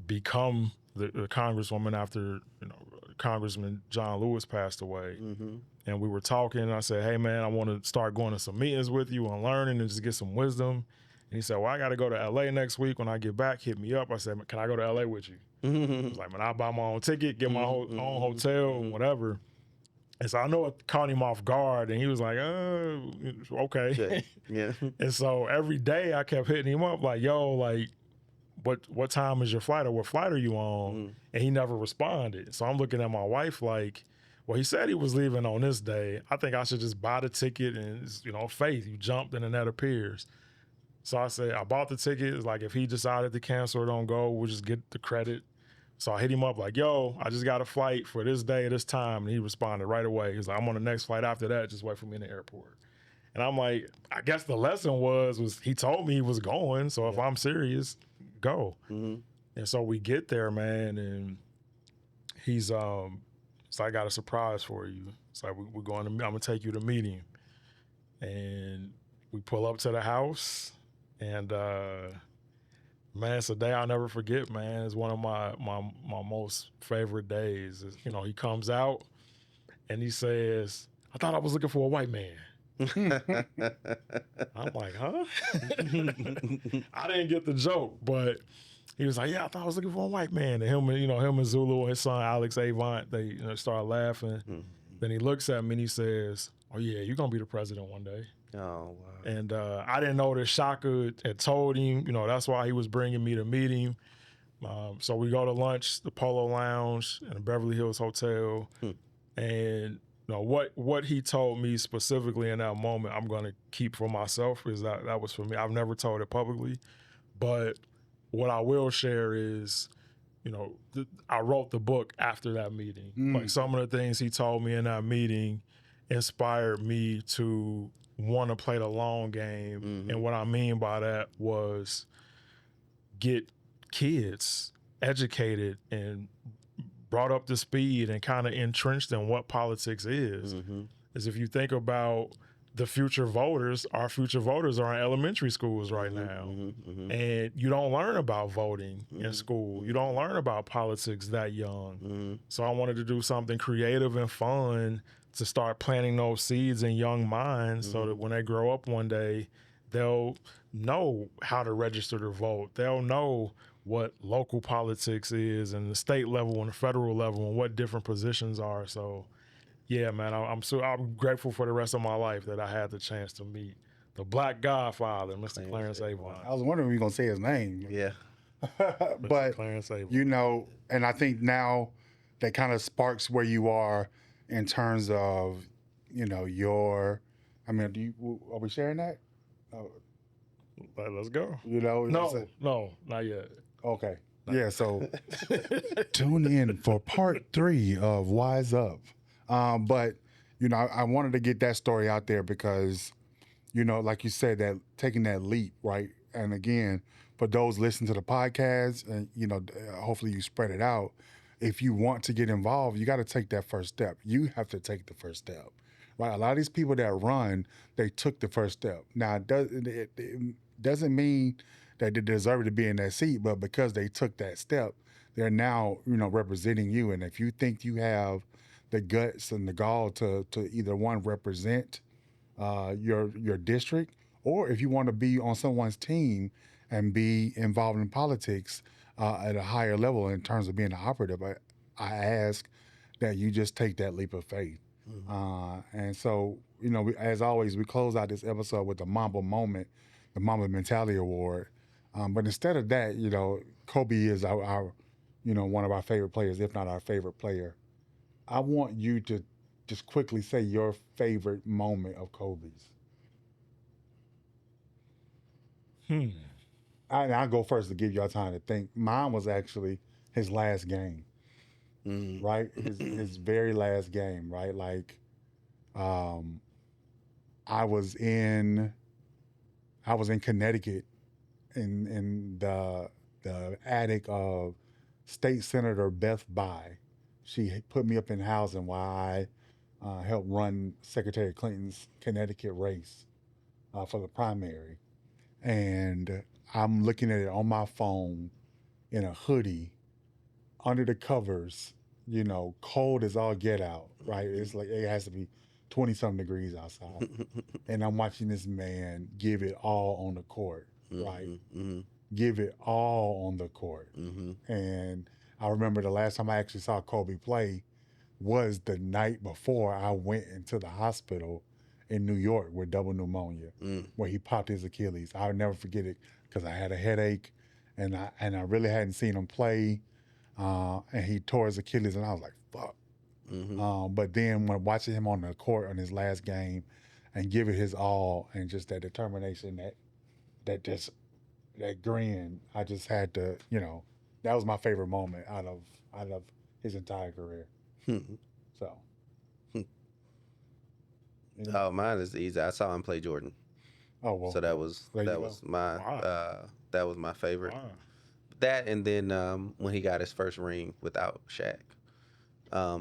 become the congresswoman after, Congressman John Lewis passed away. Mm-hmm. And we were talking, and I said, hey, man, I want to start going to some meetings with you and learning and just get some wisdom. And he said, well, I got to go to L.A. next week. When I get back, hit me up. I said, can I go to L.A. with you? Mm-hmm. I was like, man, I'll buy my own ticket, get my own hotel, whatever. And so I know it caught him off guard, and he was like, okay. Yeah. And so every day I kept hitting him up like, yo, like, what time is your flight or what flight are you on? Mm. And he never responded. So I'm looking at my wife like, well, he said he was leaving on this day. I think I should just buy the ticket and, faith. You jumped and then that appears. So I said, I bought the ticket. It's like, if he decided to cancel or don't go, we'll just get the credit. So I hit him up like, yo, I just got a flight for this day at this time. And he responded right away. He was like, I'm on the next flight after that. Just wait for me in the airport. And I'm like, I guess the lesson was he told me he was going. So if I'm serious, go. Mm-hmm. And so we get there, man, and he's so I got a surprise for you. It's like we're going to, I'm gonna take you to meet him. And we pull up to the house, and man, it's a day I'll never forget, man. It's one of my most favorite days. He comes out and he says, I thought I was looking for a white man. I'm like, huh? I didn't get the joke, but he was like, yeah, I thought I was looking for a white man. And him and Zulu and his son Alex Avant, they started laughing. Mm-hmm. Then he looks at me and he says, oh yeah, you're gonna be the president one day. Oh wow. And I didn't know that Shaka had told him, that's why he was bringing me to meet him. So we go to lunch, the Polo Lounge in the Beverly Hills Hotel, and what he told me specifically in that moment, I'm going to keep for myself, because that was for me. I've never told it publicly. But what I will share is, I wrote the book after that meeting. Like, some of the things he told me in that meeting inspired me to want to play the long game. Mm-hmm. And what I mean by that was get kids educated and brought up to speed and kind of entrenched in what politics is. Mm-hmm. Is if you think about the future voters, our future voters are in elementary schools right now. Mm-hmm. Mm-hmm. And you don't learn about voting in school. You don't learn about politics that young. Mm-hmm. So I wanted to do something creative and fun to start planting those seeds in young minds, so that when they grow up one day, they'll know how to register to vote. They'll know what local politics is, and the state level and the federal level, and what different positions are. So, yeah, man, I'm grateful for the rest of my life that I had the chance to meet the Black Godfather, Mr. Clarence Avant. I was wondering if you were going to say his name. Yeah. But, Clarence Avant. And I think now that kind of sparks where you are in terms of, are we sharing that? Let's go. No, not yet. Okay. Yeah, so tune in for part 3 of Wise Up. But, I wanted to get that story out there because, like you said, that taking that leap, right? And again, for those listening to the podcast and, hopefully you spread it out. If you want to get involved, you got to take that first step. You have to take the first step. right? A lot of these people that run, they took the first step. Now, it doesn't mean that they deserve to be in that seat, but because they took that step, they're now, representing you. And if you think you have the guts and the gall to either one represent your district, or if you want to be on someone's team and be involved in politics at a higher level in terms of being an operative, I ask that you just take that leap of faith. And so, as always, we close out this episode with the Mamba moment, the Mamba Mentality Award. But instead of that, Kobe is our one of our favorite players, if not our favorite player. I want you to just quickly say your favorite moment of Kobe's. I'll go first to give y'all time to think. Mine was actually his last game, right? His very last game, right? Like, I was in Connecticut in the attic of State Senator Beth Bye. She put me up in housing while I helped run Secretary Clinton's Connecticut race for the primary. And I'm looking at it on my phone in a hoodie, under the covers, cold as all get out, right? It's like it has to be 20-something degrees outside. And I'm watching this man give it all on the court, right? Give it all on the court. And I remember the last time I actually saw Kobe play was the night before I went into the hospital in New York with double pneumonia, where he popped his Achilles. I'll never forget it because I had a headache, and I really hadn't seen him play, and he tore his Achilles, and I was like, fuck. But then when watching him on the court on his last game and give it his all, and just that determination, that grin, I just had to, that was my favorite moment out of his entire career. So. Oh, mine is easy. I saw him play Jordan. Oh, well. So that was my favorite. Wow. That, and then when he got his first ring without Shaq,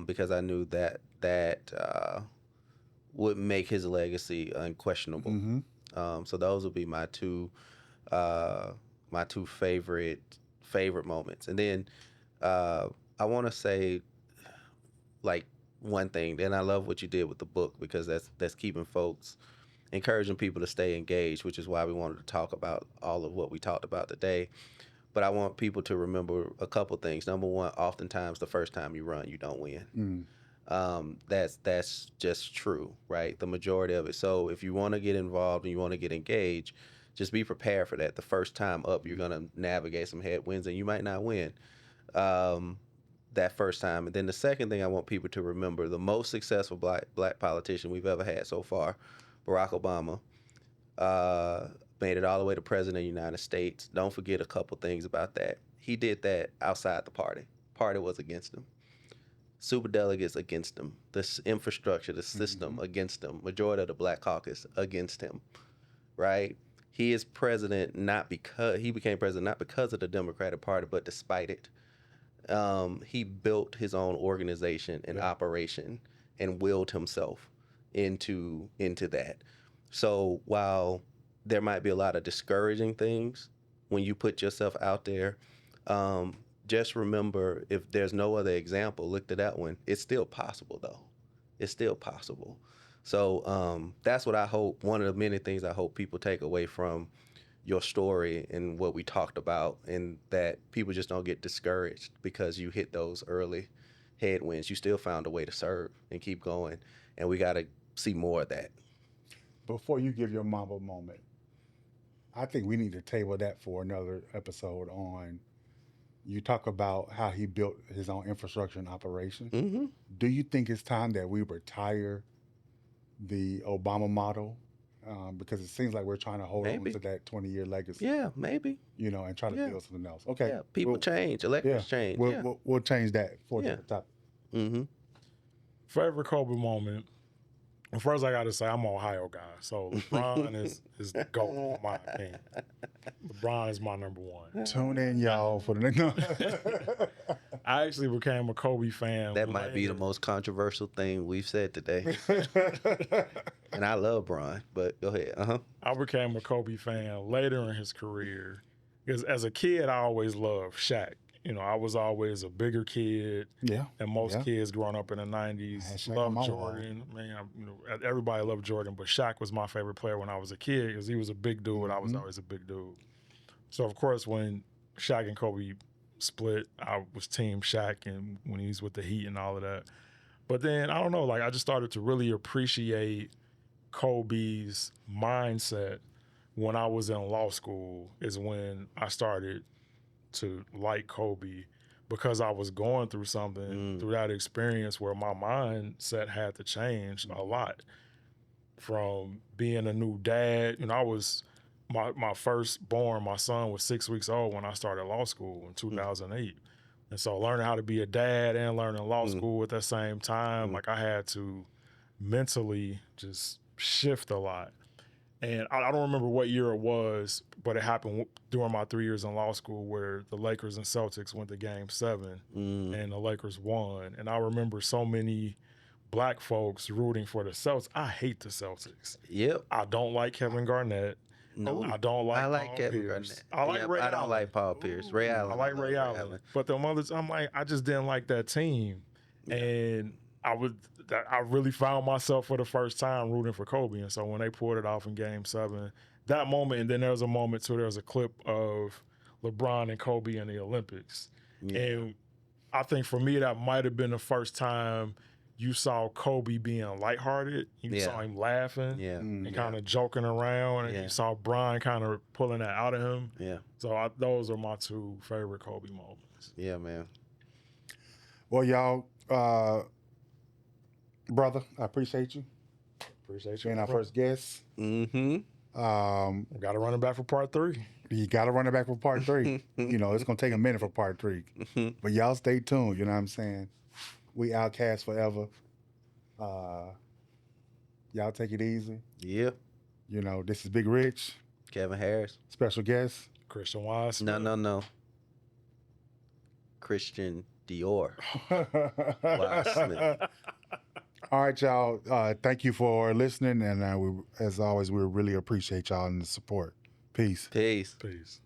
because I knew that would make his legacy unquestionable. So those would be my two favorite moments. And then I want to say, like, one thing, and I love what you did with the book, because that's keeping folks, encouraging people to stay engaged, which is why we wanted to talk about all of what we talked about today. But I want people to remember a couple things. Number one, oftentimes the first time you run, you don't win. That's just true, right? The majority of it. So if you want to get involved and you want to get engaged, just be prepared for that. The first time up, you're going to navigate some headwinds, and you might not win that first time. And then the second thing I want people to remember, the most successful black politician we've ever had so far, Barack Obama, made it all the way to president of the United States. Don't forget a couple things about that. He did that outside the party. Party was against him. Superdelegates against him. The infrastructure, the system against him. Majority of the Black Caucus against him, right? He is president he became president not because of the Democratic Party, but despite it. He built his own organization and operation and willed himself into that. So while there might be a lot of discouraging things when you put yourself out there, just remember, if there's no other example, look to that one. It's still possible, though. It's still possible. So that's what I hope, one of the many things I hope people take away from your story and what we talked about, and that people just don't get discouraged because you hit those early headwinds. You still found a way to serve and keep going, and we got to see more of that. Before you give your Mamba moment, I think we need to table that for another episode on, you talk about how he built his own infrastructure and operation. Do you think it's time that we retire the Obama model? Because it seems like we're trying to hold on to that 20-year legacy. Yeah, maybe. And try to build something else. Okay. Yeah, people change. Elections change. We'll change that for the topic. Favorite Kobe moment And first, I got to say, I'm an Ohio guy. So LeBron is the GOAT, in my opinion. LeBron is my number one. Tune in, y'all, for the next. I actually became a Kobe fan. That might be the most controversial thing we've said today. And I love Bron, but go ahead. I became a Kobe fan later in his career because as a kid, I always loved Shaq. You know, I was always a bigger kid than most kids growing up in the 90s. Loved Jordan. Man, everybody loved Jordan, but Shaq was my favorite player when I was a kid because he was a big dude. I was always a big dude. So, of course, when Shaq and Kobe split, I was team Shaq and when he was with the Heat and all of that. But then, I don't know, like I just started to really appreciate Kobe's mindset when I was in law school is when I started to like Kobe because I was going through something through that experience where my mindset had to change a lot from being a new dad. You know, I was my firstborn, my son was 6 weeks old when I started law school in 2008. And so learning how to be a dad and learning law school at the same time, like I had to mentally just shift a lot. And I don't remember what year it was, but it happened during my 3 years in law school where the Lakers and Celtics went to Game 7 and the Lakers won. And I remember so many black folks rooting for the Celtics. I hate the Celtics. Yep. I don't like Kevin Garnett. No, I don't like I like Paul Kevin Pierce. Garnett. I like Ray I don't Allen. like Paul Pierce. Ray Allen. I like Ray Allen. But the others, I'm like, I just didn't like that team. Yeah. And I really found myself for the first time rooting for Kobe. And so when they pulled it off in Game 7, that moment, and then there was a moment too, there was a clip of LeBron and Kobe in the Olympics. Yeah. And I think for me, that might have been the first time you saw Kobe being lighthearted. You saw him laughing and kind of joking around. And you saw Bron kind of pulling that out of him. Yeah. So those are my two favorite Kobe moments. Yeah, man. Well, y'all, brother, I appreciate you. Appreciate you. Being our first guest. Got to run it back for part 3. You got to run it back for part 3. You know, it's going to take a minute for part 3. But y'all stay tuned, you know what I'm saying? We Outcast forever. Y'all take it easy. Yep. You know, this is Big Rich. Kevin Harris. Special guest. Christian Wise Smith. No. Christian Dior Wise Smith. All right, y'all. Thank you for listening. And as always, we really appreciate y'all and the support. Peace. Peace. Peace.